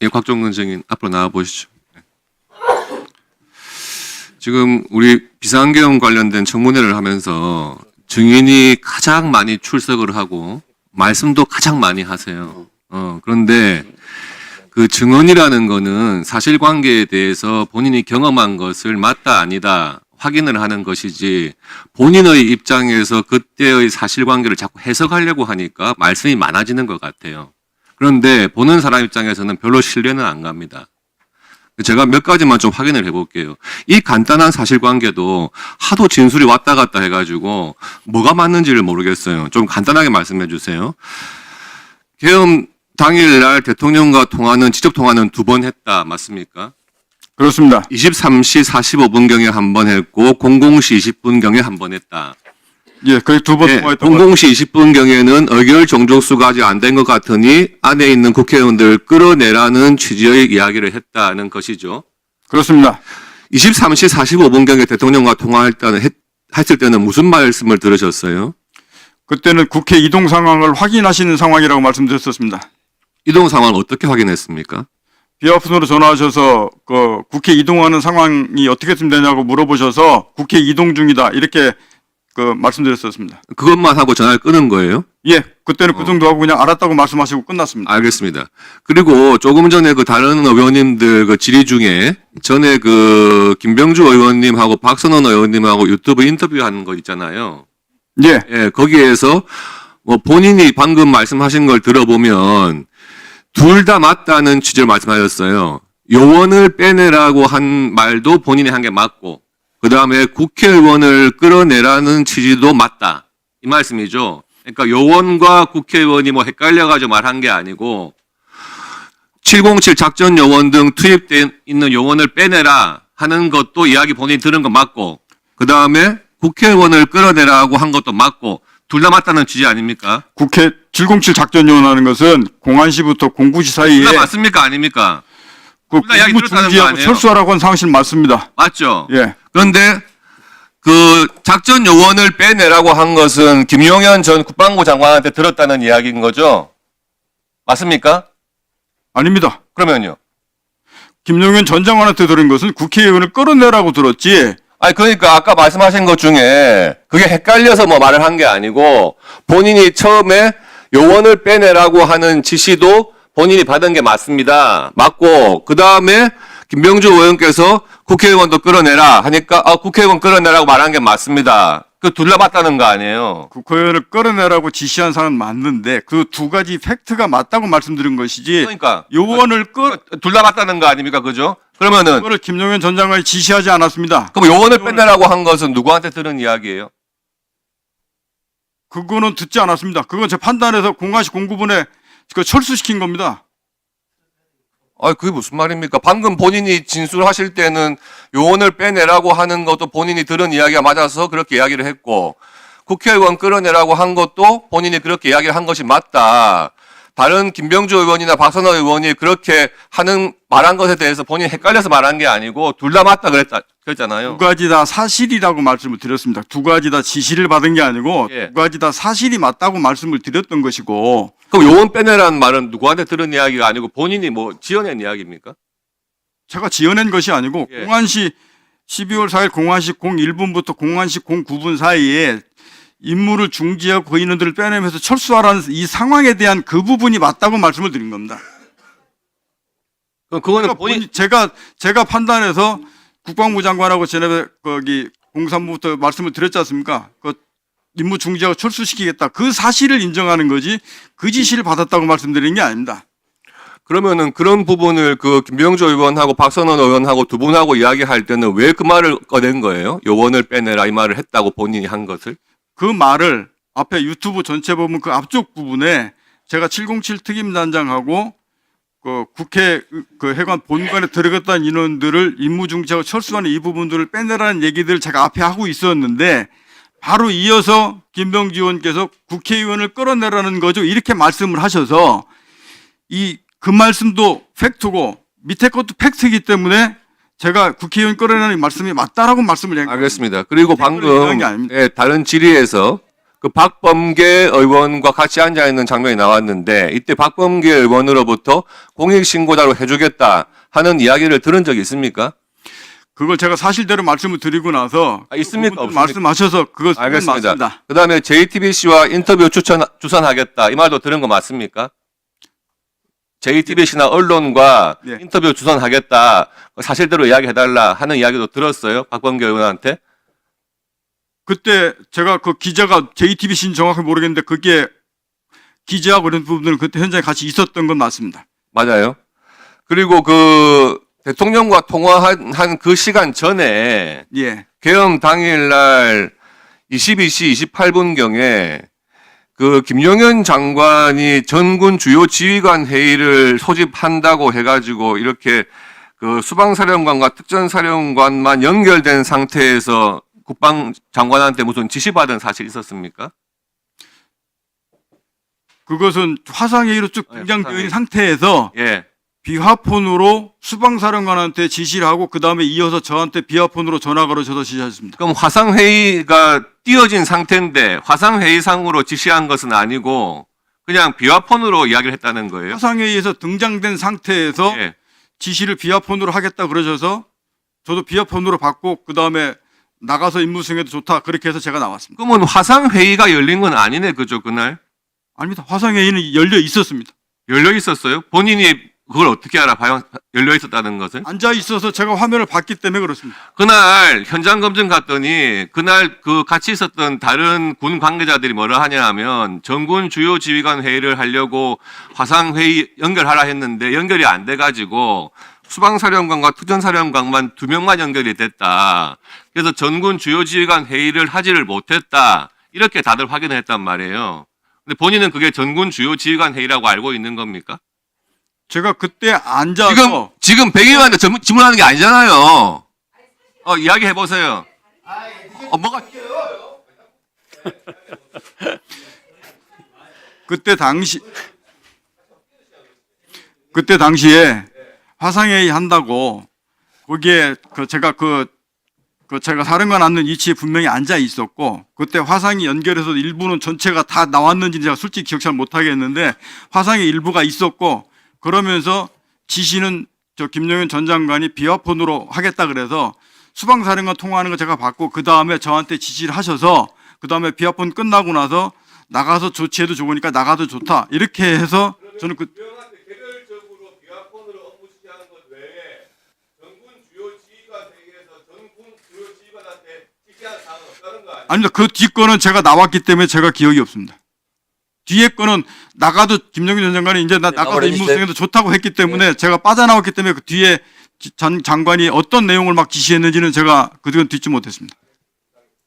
예, 곽종근 증인 앞으로 나와 보시죠. 지금 우리 비상계엄 관련된 청문회를 하면서 증인이 가장 많이 출석을 하고 말씀도 가장 많이 하세요. 그런데 그 증언이라는 거는 사실관계에 대해서 본인이 경험한 것을 맞다 아니다 확인을 하는 것이지 본인의 입장에서 그때의 사실관계를 자꾸 해석하려고 하니까 말씀이 많아지는 것 같아요. 그런데 보는 사람 입장에서는 별로 신뢰는 안 갑니다. 제가 몇 가지만 좀 확인을 해볼게요. 이 간단한 사실관계도 하도 진술이 왔다 갔다 해가지고 뭐가 맞는지를 모르겠어요. 좀 간단하게 말씀해 주세요. 계엄 당일날 대통령과 직접 통화는 2번 했다. 맞습니까? 그렇습니다. 23시 45분경에 한 번 했고 00시 20분경에 한 번 했다. 예, 거의 2번 네, 통화했던 것 00시 20분경에는 의결 종족수가 아직 안 된 것 같으니 안에 있는 국회의원들 끌어내라는 취지의 이야기를 했다는 것이죠. 그렇습니다. 23시 45분경에 대통령과 했을 때는 무슨 말씀을 들으셨어요? 그때는 국회 이동 상황을 확인하시는 상황이라고 말씀드렸었습니다. 이동 상황 어떻게 확인했습니까? 비화폰으로 전화하셔서 그 국회 이동하는 상황이 어떻게 되면 되냐고 물어보셔서 국회 이동 중이다 이렇게 그 말씀드렸었습니다. 그것만 하고 전화를 끊은 거예요? 예, 그때는 그 정도 하고 그냥 알았다고 말씀하시고 끝났습니다. 알겠습니다. 그리고 조금 전에 그 다른 의원님들 그 질의 중에 전에 그 김병주 의원님하고 박선원 의원님하고 유튜브 인터뷰하는 거 있잖아요. 예, 예, 거기에서 뭐 본인이 방금 말씀하신 걸 들어보면 둘 다 맞다는 취지로 말씀하셨어요. 요원을 빼내라고 한 말도 본인이 한 게 맞고 그 다음에 국회의원을 끌어내라는 취지도 맞다. 이 말씀이죠. 그러니까 요원과 국회의원이 뭐 헷갈려가지고 말한 게 아니고 707 작전 요원 등 투입돼 있는 요원을 빼내라 하는 것도 이야기 본인이 들은 거 맞고 그 다음에 국회의원을 끌어내라고 한 것도 맞고 둘 다 맞다는 취지 아닙니까? 국회 707 작전요원하는 것은 공안시부터 공구시 사이에 둘 다 맞습니까? 아닙니까? 그 둘다 이야기 공무 들었다는 거 중지하고 아니에요? 철수하라고 한 사실 맞습니다. 맞죠? 예, 그런데 그 작전 요원을 빼내라고 한 것은 김용현 전 국방부 장관한테 들었다는 이야기인 거죠? 맞습니까? 아닙니다. 그러면요. 김용현 전 장관한테 들은 것은 국회의원을 끌어내라고 들었지. 아니 그러니까 아까 말씀하신 것 중에 그게 헷갈려서 뭐 말을 한 게 아니고 본인이 처음에 요원을 빼내라고 하는 지시도 본인이 받은 게 맞습니다. 맞고 그 다음에 김병주 의원께서 국회의원도 끌어내라 하니까 국회의원 끌어내라고 말한 게 맞습니다. 그 둘 다 맞다는 거 아니에요? 국회의원을 끌어내라고 지시한 사람은 맞는데 그 두 가지 팩트가 맞다고 말씀드린 것이지. 그러니까 요원을 둘 다 맞다는 거 아닙니까? 그죠? 그러면은 그거를 김용현 전 장관이 지시하지 않았습니다. 그럼 요원을 빼내라고 한 것은 누구한테 들은 이야기예요? 그거는 듣지 않았습니다. 그건 제 판단해서 공안시 공구분에 그 철수시킨 겁니다. 그게 무슨 말입니까? 방금 본인이 진술하실 때는 요원을 빼내라고 하는 것도 본인이 들은 이야기가 맞아서 그렇게 이야기를 했고 국회의원 끌어내라고 한 것도 본인이 그렇게 이야기를 한 것이 맞다. 다른 김병주 의원이나 박선호 의원이 그렇게 말한 것에 대해서 본인이 헷갈려서 말한 게 아니고 둘 다 맞다 그랬잖아요. 두 가지 다 사실이라고 말씀을 드렸습니다. 두 가지 다 지시를 받은 게 아니고 예. 두 가지 다 사실이 맞다고 말씀을 드렸던 것이고. 그럼 요원 빼내라는 말은 누구한테 들은 이야기가 아니고 본인이 뭐 지어낸 이야기입니까? 제가 지어낸 것이 아니고 예. 공안시 12월 4일 공안시 01분부터 공안시 09분 사이에 임무를 중지하고 그 인원들을 빼내면서 철수하라는 이 상황에 대한 그 부분이 맞다고 말씀을 드린 겁니다. 그럼 그거는 그러니까 제가 판단해서 국방부 장관하고 전에 거기 공산부부터 말씀을 드렸지 않습니까? 그 임무 중지하고 철수시키겠다. 그 사실을 인정하는 거지 그 지시를 받았다고 말씀드린 게 아닙니다. 그러면은 그런 부분을 그 김병주 의원하고 박선원 의원하고 두 분하고 이야기할 때는 왜 그 말을 꺼낸 거예요? 요원을 빼내라 이 말을 했다고 본인이 한 것을? 그 말을 앞에 유튜브 전체 보면 그 앞쪽 부분에 제가 707 특임단장하고 그 국회 그 해관 본관에 들어갔다는 인원들을 임무 중지하고 철수하는 이 부분들을 빼내라는 얘기들을 제가 앞에 하고 있었는데 바로 이어서 김병주 의원께서 국회의원을 끌어내라는 거죠. 이렇게 말씀을 하셔서 그 말씀도 팩트고 밑에 것도 팩트이기 때문에 제가 국회의원 끌어내라는 말씀이 맞다라고 말씀을 한 거예요. 알겠습니다. 그리고 방금 그런 게 아닙니다. 다른 질의에서 그 박범계 의원과 같이 앉아 있는 장면이 나왔는데 이때 박범계 의원으로부터 공익신고자로 해주겠다 하는 이야기를 들은 적이 있습니까? 그걸 제가 사실대로 말씀을 드리고 나서 있습니까? 그 부분을 없습니까? 말씀하셔서 그것은 알겠습니다. 맞습니다. 그다음에 JTBC와 인터뷰 주선하겠다 이 말도 들은 거 맞습니까? JTBC나 언론과 네. 인터뷰 주선하겠다 사실대로 이야기해달라 하는 이야기도 들었어요? 박범계 의원한테? 그때 제가 그 기자가 JTBC는 정확히 모르겠는데 그게 기자하고 그런 부분들은 그때 현장에 같이 있었던 건 맞습니다. 맞아요. 그리고 그 대통령과 통화한 그 시간 전에 예. 계엄 당일날 22시 28분경에 그 김용현 장관이 전군 주요 지휘관 회의를 소집한다고 해가지고 이렇게 그 수방사령관과 특전사령관만 연결된 상태에서 국방장관한테 무슨 지시받은 사실이 있었습니까? 그것은 화상회의로 쭉 등장되어 있는 상태에서 예. 비화폰으로 수방사령관한테 지시를 하고 그 다음에 이어서 저한테 비화폰으로 전화 걸어줘서 지시했습니다. 그럼 화상회의가 띄어진 상태인데 화상회의상으로 지시한 것은 아니고 그냥 비화폰으로 이야기를 했다는 거예요? 화상회의에서 등장된 상태에서 예. 지시를 비화폰으로 하겠다 그러셔서 저도 비화폰으로 받고 그 다음에 나가서 임무 수행해도 좋다 그렇게 해서 제가 나왔습니다. 그러면 화상회의가 열린 건 아니네, 그죠, 그날? 아닙니다. 화상회의는 열려 있었습니다. 열려 있었어요? 본인이 그걸 어떻게 알아봐요? 열려 있었다는 것을? 앉아 있어서 제가 화면을 봤기 때문에 그렇습니다. 그날 현장 검증 갔더니 그날 그 같이 있었던 다른 군 관계자들이 뭐라 하냐 하면 전군 주요 지휘관 회의를 하려고 화상회의 연결하라 했는데 연결이 안 돼가지고 수방사령관과 특전사령관만 2명만 연결이 됐다. 그래서 전군 주요 지휘관 회의를 하지를 못했다. 이렇게 다들 확인을 했단 말이에요. 근데 본인은 그게 전군 주요 지휘관 회의라고 알고 있는 겁니까? 제가 그때 앉아서 지금 백 의원한테 질문하는 게 아니잖아요. 이야기해 보세요. 뭐가 그때 당시에 화상회의 한다고 거기에 제가 사령관 앉는 위치에 분명히 앉아 있었고 그때 화상이 연결해서 일부는 전체가 다 나왔는지 제가 솔직히 기억 잘 못하겠는데 화상의 일부가 있었고 그러면서 지시는 저 김용현 전 장관이 비화폰으로 하겠다 그래서 수방사령관 통화하는 거 제가 받고 그 다음에 저한테 지시를 하셔서 그 다음에 비화폰 끝나고 나서 나가서 조치해도 좋으니까 나가도 좋다 이렇게 해서 저는 그 개별적으로 비화폰으로 업무 지시하는 것 외에 전군 주요 지휘관 회의에서 전군 주요 지휘관한테 지시한 사항은 없다는 거 아니에요? 아닙니다. 그 뒷거는 제가 나왔기 때문에 제가 기억이 없습니다. 뒤에 거는 나가도 김정인 전 장관이 이제 나가서 임무 수행해도 좋다고 했기 때문에 제가 빠져나왔기 때문에 그 뒤에 장관이 어떤 내용을 막 지시했는지는 제가 그건 듣지 못했습니다.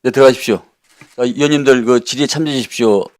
네, 들어가십시오. 자, 의원님들 그 질의에 참여해 주십시오.